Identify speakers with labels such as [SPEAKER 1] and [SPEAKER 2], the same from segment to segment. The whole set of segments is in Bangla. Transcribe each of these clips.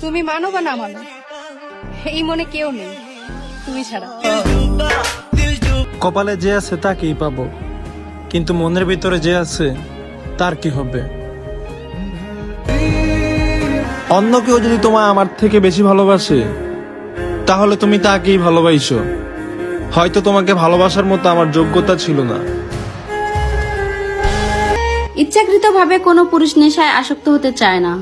[SPEAKER 1] তুমি মানো বা না মানো, এই মনে কেউ নেই তুমি ছাড়া।
[SPEAKER 2] কপালে যে আছে তাকেই পাবো, কিন্তু মনের ভিতরে যে আছে তার কি হবে? অন্য কেউ যদি তোমায় আমার থেকে বেশি ভালোবাসে, তাহলে তুমি তাকেই ভালোবাসো। হয়তো তোমাকে ভালোবাসার মতো আমার যোগ্যতা ছিল না।
[SPEAKER 3] ইচ্ছাকৃতভাবে কোনো পুরুষ নেশায় আসক্ত হতে চায় না।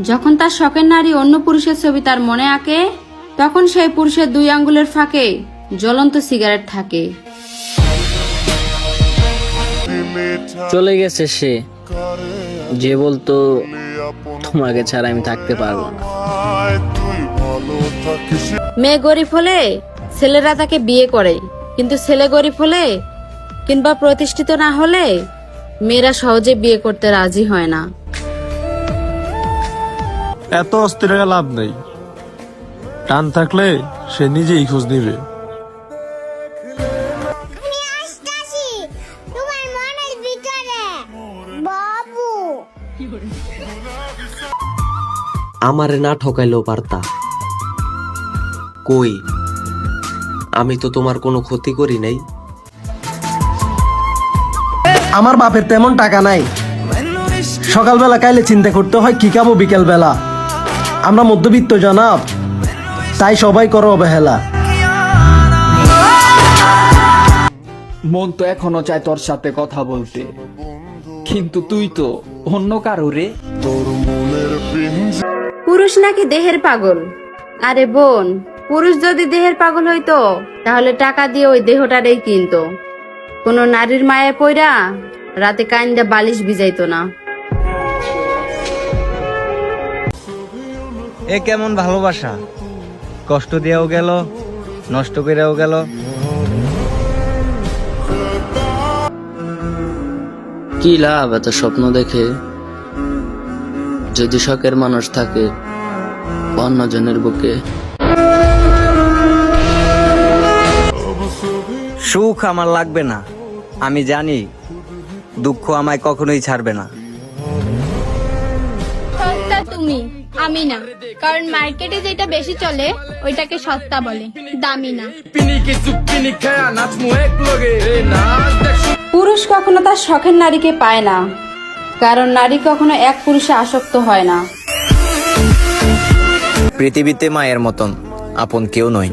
[SPEAKER 3] যখন তার শখের নারী অন্য পুরুষের ছবি তার মনে আঁকে, তখন সেই পুরুষের 2 আঙ্গুলের ফাঁকে জ্বলন্ত সিগারেট থাকে।
[SPEAKER 4] চলে গেছে সে, যে বলতো তোমাকে ছাড়া আমি থাকতে পারবো না।
[SPEAKER 3] মেয়ে গরিব হলে ছেলেরা তাকে বিয়ে করে, কিন্তু ছেলে গরিব হলে কিংবা প্রতিষ্ঠিত না হলে মেয়েরা সহজে বিয়ে করতে রাজি হয় না।
[SPEAKER 2] এত অস্থির হয়ে লাভ নেই, টান থাকলে সে নিজেই খোঁজ নিবে।
[SPEAKER 5] আমারে না ঠকাইলেও পারতা। কই, আমি তো তোমার কোনো ক্ষতি করি নাই।
[SPEAKER 6] আমার বাপের তেমন টাকা নাই, সকালবেলা কাইলে চিন্তা করতে হয় কি খাবো বিকেল বেলা। আমরা মধ্যবিত্ত জনাব, তাই সবাই করো অবহেলা।
[SPEAKER 7] মন তো এখনো চায় তোর সাথে কথা বলতে, কিন্তু তুই তো অন্য কারো রে।
[SPEAKER 3] পুরুষ নাকি দেহের পাগল। আরে বোন, পুরুষ যদি দেহের পাগল হইতো তাহলে টাকা দিয়ে ওই দেহটারেই কিনতো। কোন নারীর মায়ে পইরা রাতে কাইন্দা বালিশ ভিজাইতো না।
[SPEAKER 8] এ কেমন ভালোবাসা, কষ্ট দিয়েও গেল, নষ্ট করেও গেল।
[SPEAKER 4] কি লাভ এত স্বপ্ন দেখে, যদি শখের মানুষ থাকে অন্যজনের বুকে।
[SPEAKER 8] সুখ আমার লাগবে না, আমি জানি দুঃখ আমায় কখনোই ছাড়বে না।
[SPEAKER 9] সস্তা তুমি, আমি না। কারণ মার্কেটে যেটা বেশি চলে ওইটাকে সস্তা বলে, দামি না।
[SPEAKER 3] পুরুষ কখনো তার শখের নারীকে পায় না, কারণ নারী কখনো এক পুরুষে আসক্ত হয় না।
[SPEAKER 8] পৃথিবীতে মায়ের মতন আপন কেউ নয়।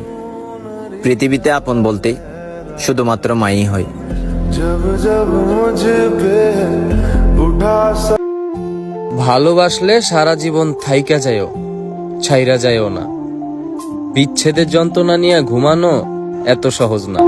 [SPEAKER 8] পৃথিবীতে আপন বলতে শুধুমাত্র মাই হয়।
[SPEAKER 10] ভালোবাসলে সারা জীবন থাইকা যায়ও, ছাইরা যায়ও না। বিচ্ছেদের যন্ত্রণা নিয়ে ঘুমানো এত সহজ না।